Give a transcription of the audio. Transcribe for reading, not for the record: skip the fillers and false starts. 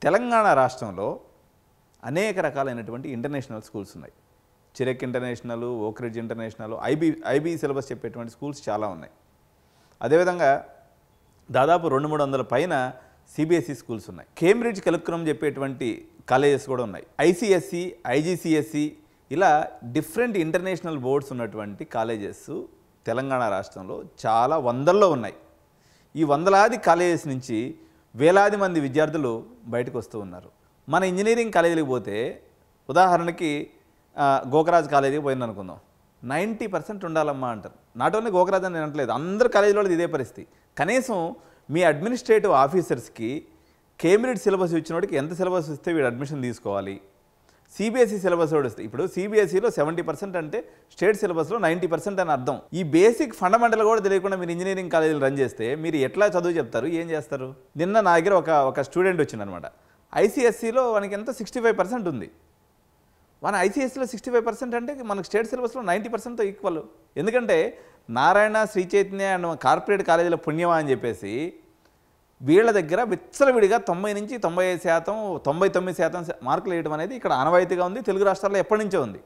తెలంగాణ రాష్ట్రంలో అనేక రకాలైనటువంటి ఇంటర్నేషనల్ స్కూల్స్ ఉన్నాయి. Chirec international, Oakridge international, IB syllabus చెప్పేటువంటి స్కూల్స్ చాలా ఉన్నాయి. అదేవిధంగా దాదాపు 200-300 పైన సిబిఎస్ఈ స్కూల్స్ ఉన్నాయి. కేంబ్రిడ్జ్ కరికులం చెప్పేటువంటి కాలేజెస్ కూడా ఉన్నాయి. ఐసిఎస్సి, ఐజీసీఎస్సి ఇలా డిఫరెంట్ ఇంటర్నేషనల్ బోర్డ్స్ ఉన్నటువంటి కాలేజెస్ తెలంగాణ రాష్ట్రంలో చాలా వందల్లో ఉన్నాయి. ఈ వందలాది కాలేజెస్ నుంచి వేలాది మంది విద్యార్థులు బయటకు వస్తూ ఉన్నారు. మన ఇంజనీరింగ్ కాలేజీలకు పోతే ఉదాహరణకి గోకరాజ్ కాలేజీకి పోయింది అనుకుందాం, 90% ఉండాలమ్మా అంటారు. నాట్ ఓన్లీ గోకరాజ్ అని నేను అనట్లేదు, అందరు కాలేజీలో ఇదే పరిస్థితి. కనీసం మీ అడ్మినిస్ట్రేటివ్ ఆఫీసర్స్కి కేంబ్రిడ్జ్ సిలబస్ ఇచ్చినోడికి ఎంత సిలబస్ ఇస్తే వీడు అడ్మిషన్ తీసుకోవాలి, సిబిఎస్ఈ సిలబస్ కూడా ఇస్తే, ఇప్పుడు సిబిఎస్ఈలో 70% అంటే స్టేట్ సిలబస్లో 90% అని అర్థం. ఈ బేసిక్ ఫండమెంటల్ కూడా తెలియకుండా మీరు ఇంజనీరింగ్ కాలేజీలు రన్ చేస్తే మీరు ఎట్లా చదువు చెప్తారు, ఏం చేస్తారు? నిన్న నా దగ్గర ఒక స్టూడెంట్ వచ్చిందనమాట. ఐసిఎస్సిలో వానికి ఎంత 65% ఉంది. మన ఐసిఎస్సిలో 65% అంటే మనకు స్టేట్ సిలబస్లో 90%తో ఈక్వల్. ఎందుకంటే నారాయణ, శ్రీ చైతన్య అండ్ కార్పొరేట్ కాలేజీల పుణ్యమా అని చెప్పేసి వీళ్ళ దగ్గర విచ్చలవిడిగా 90 నుంచి 95%, 99% మార్కులు వేయడం అనేది ఇక్కడ ఆనవాయితీగా ఉంది. తెలుగు రాష్ట్రాల్లో ఎప్పటి నుంచో ఉంది.